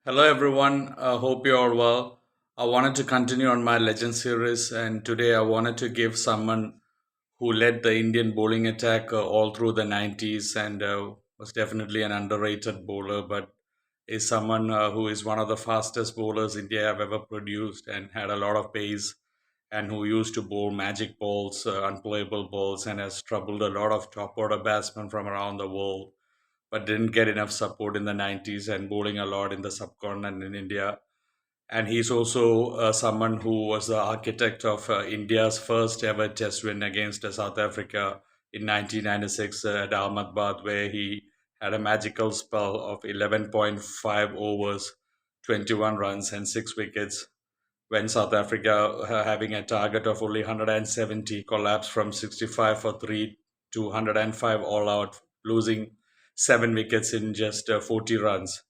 Hello, everyone. Hope you're all well. I wanted to continue on my legend series, and today I wanted to give someone who led the Indian bowling attack all through the 90s and was definitely an underrated bowler, but is someone who is one of the fastest bowlers India have ever produced and had a lot of pace and who used to bowl magic balls, unplayable balls, and has troubled a lot of top order batsmen from around the world but didn't get enough support in the 90s and bowling a lot in the subcontinent in India. And he's also someone who was the architect of India's first ever test win against South Africa in 1996 at Ahmedabad, where he had a magical spell of 11.5 overs, 21 runs, and 6 wickets. When South Africa, having a target of only 170, collapsed from 65 for 3 to 105 all out, losing 7 wickets in just 40 runs.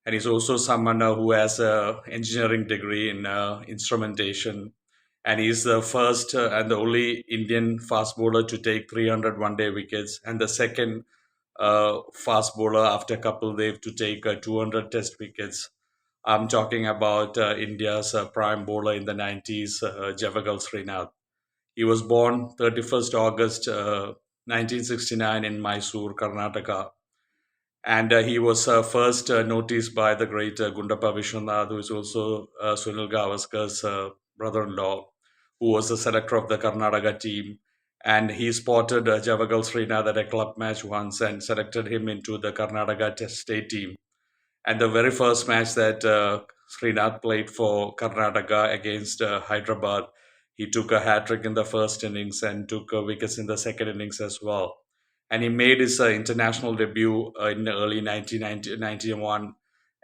And he's also someone who has a engineering degree in instrumentation, and he's the first and the only Indian fast bowler to take 300 one-day wickets, and the second fast bowler after Kapil Dev to take 200 test wickets. I'm talking about India's prime bowler in the 90s, Javagal Srinath. He was born 31st August 1969 in Mysore, Karnataka, and he was first noticed by the great Gundappa Vishwanath, who is also Sunil Gavaskar's brother-in-law, who was the selector of the Karnataka team. And he spotted Javagal Srinath at a club match once and selected him into the Karnataka Test state team. And the very first match that Srinath played for Karnataka against Hyderabad, he took a hat trick in the first innings and took wickets in the second innings as well. And he made his international debut in the early 1991.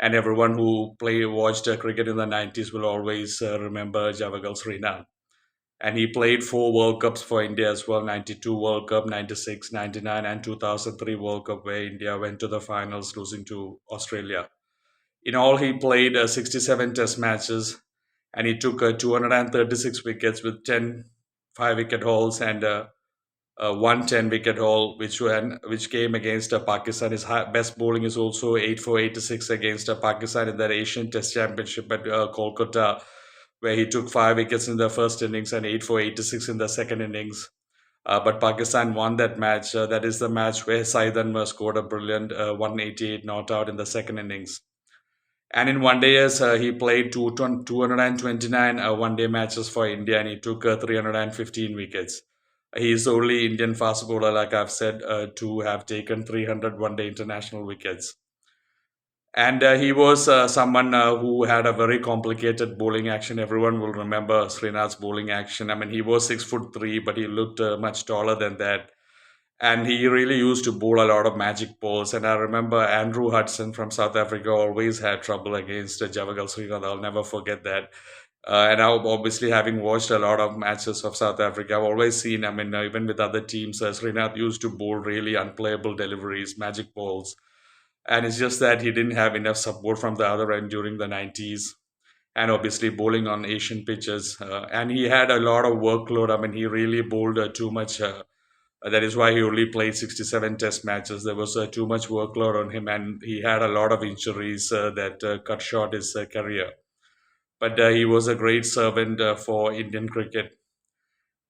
And everyone who watched cricket in the 90s will always remember Javagal Srinath. And he played 4 World Cups for India as well: 92 World Cup, 96, 99, and 2003 World Cup, where India went to the finals, losing to Australia. In all, he played 67 test matches and he took 236 wickets with 10 5 wicket hauls and one 10 wicket haul, which came against Pakistan. His best bowling is also 8 for 86 against Pakistan in that Asian Test Championship at Kolkata, where he took 5 wickets in the first innings and 8 for 86 in the second innings. But Pakistan won that match. That is the match where Saidan scored a brilliant 188 not out in the second innings. And in one day, yes, he played 229 one day matches for India and he took 315 wickets. He is the only Indian fast bowler, like I've said, to have taken 300 one day international wickets. And he was someone who had a very complicated bowling action. Everyone will remember Srinath's bowling action. I mean, he was 6'3", but he looked much taller than that, and he really used to bowl a lot of magic balls. And I remember Andrew Hudson from South Africa always had trouble against Javagal Srinath. I'll never forget that. And I obviously, having watched a lot of matches of South Africa, I've always seen, I mean, even with other teams, Srinath used to bowl really unplayable deliveries, magic balls. And it's just that he didn't have enough support from the other end during the 90s, and obviously bowling on Asian pitches. And he had a lot of workload. I mean, he really bowled too much. That is why he only played 67 test matches. There was too much workload on him, and he had a lot of injuries that cut short his career. But he was a great servant for Indian cricket.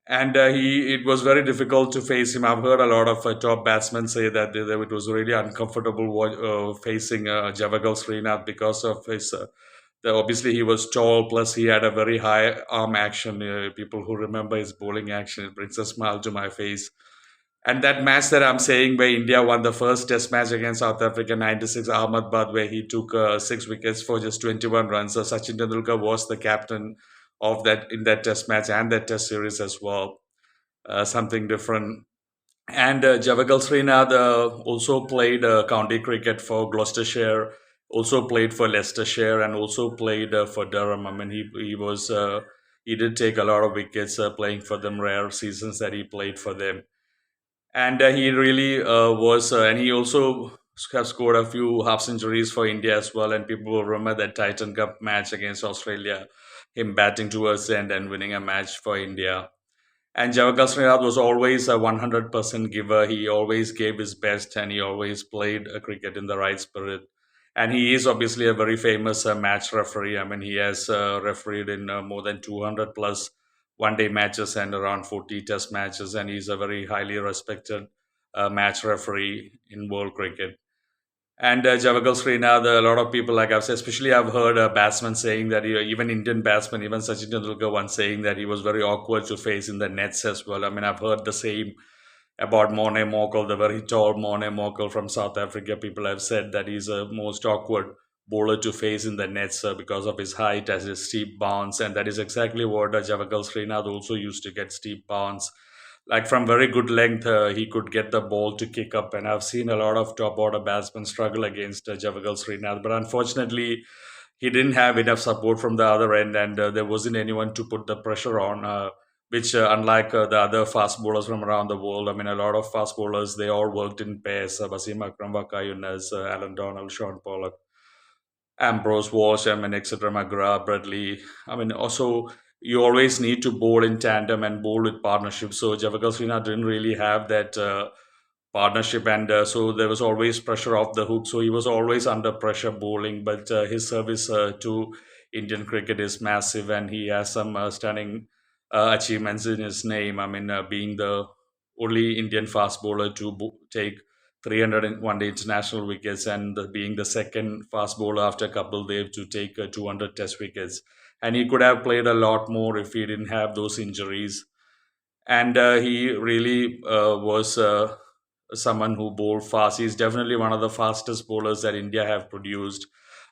And it was very difficult to face him. I've heard a lot of top batsmen say that it was really uncomfortable facing Javagal Srinath because of his. Obviously, he was tall, plus he had a very high arm action. People who remember his bowling action, it brings a smile to my face. And that match that I'm saying, where India won the first Test match against South Africa, 96 Ahmedabad, where he took 6 wickets for just 21 runs. So Sachin Tendulkar was the captain of that in that Test match and that Test series as well. Something different. And Javagal Srinath also played county cricket for Gloucestershire, also played for Leicestershire, and also played for Durham. I mean, he did take a lot of wickets playing for them. Rare seasons that he played for them, and he really was. And he also have scored a few half centuries for India as well. And people will remember that Titan Cup match against Australia, him batting towards the end and winning a match for India. And Javagal Srinath was always a 100% giver. He always gave his best and he always played cricket in the right spirit. And he is obviously a very famous match referee. I mean, he has refereed in more than 200 plus one day matches and around 40 test matches, and he's a very highly respected match referee in world cricket. And Javagal Srinath, a lot of people, like I've said, especially I've heard batsmen saying that even Indian batsmen, even Sachin Tendulkar once saying that he was very awkward to face in the nets as well. I mean, I've heard the same about Morne Morkel, the very tall Morne Morkel from South Africa. People have said that he's a most awkward bowler to face in the nets because of his height, as his steep bounce, and that is exactly what Javagal Srinath also used to get, steep bounce. Like from very good length, he could get the ball to kick up, and I've seen a lot of top order batsmen struggle against Javagal Srinath, but unfortunately, he didn't have enough support from the other end, and there wasn't anyone to put the pressure on. Which, unlike the other fast bowlers from around the world, I mean, a lot of fast bowlers, they all worked in pairs. Basim Akram, Waka Yunus, Alan Donald, Sean Pollock, Ambrose, Walsh, I mean, etc., McGrath, Bradley. I mean, also, you always need to bowl in tandem and bowl with partnership. So Javagal Srinath didn't really have that partnership, and so there was always pressure off the hook. So he was always under pressure bowling, but his service to Indian cricket is massive, and he has some stunning achievements in his name. I mean, being the only Indian fast bowler to take 301 day international wickets, and being the second fast bowler after Kapil Dev to take 200 test wickets. And he could have played a lot more if he didn't have those injuries. And he really was someone who bowled fast. He's definitely one of the fastest bowlers that India have produced.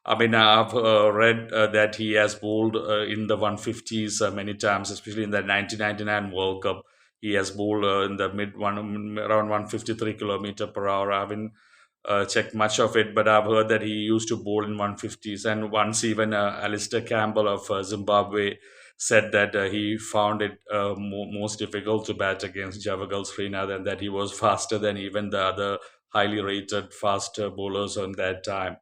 I mean, I've read that he has bowled in the 150s many times, especially in the 1999 World Cup. He has bowled in the mid one around 153 kilometer per hour. I haven't checked much of it, but I've heard that he used to bowl in 150s. And once even Alistair Campbell of Zimbabwe said that he found it most difficult to bat against Javagal Srinath, and that he was faster than even the other highly rated fast bowlers on that time.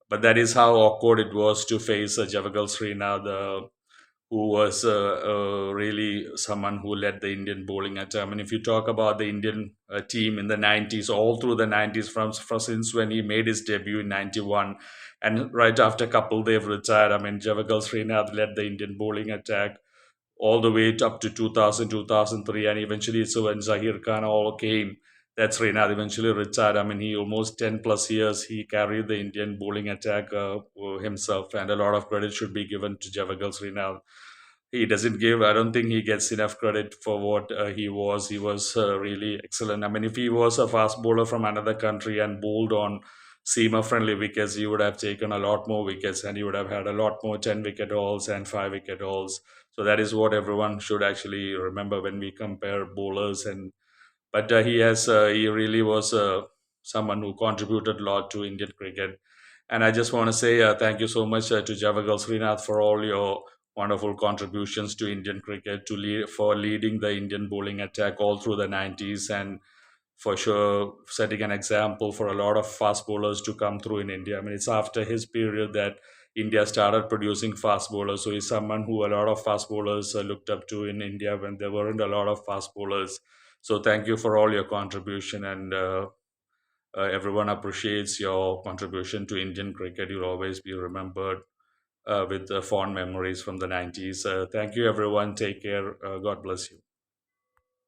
But that is how awkward it was to face Javagal Srinath, who was really someone who led the Indian bowling attack. I mean, if you talk about the Indian team in the 90s, all through the 90s, from since when he made his debut in 91, and right after Kapil Dev retired, I mean, Javagal Srinath led the Indian bowling attack all the way up to 2000, 2003, and eventually, so when Zahir Khan all came, that Srinath eventually retired. I mean, he almost 10 plus years he carried the Indian bowling attack himself, and a lot of credit should be given to Javagal Srinath. He doesn't give, I don't think he gets enough credit for what he was. He was really excellent. I mean, if he was a fast bowler from another country and bowled on seamer friendly wickets, he would have taken a lot more wickets, and he would have had a lot more 10 wicket hauls and 5 wicket hauls. So that is what everyone should actually remember when we compare bowlers. And but he really was someone who contributed a lot to Indian cricket. And I just want to say thank you so much to Javagal Srinath for all your wonderful contributions to Indian cricket, for leading the Indian bowling attack all through the 90s, and for sure setting an example for a lot of fast bowlers to come through in India. I mean, it's after his period that India started producing fast bowlers. So he's someone who a lot of fast bowlers looked up to in India when there weren't a lot of fast bowlers. So thank you for all your contribution, and everyone appreciates your contribution to Indian cricket. You'll always be remembered with fond memories from the 90s. Thank you, everyone. Take care. God bless you.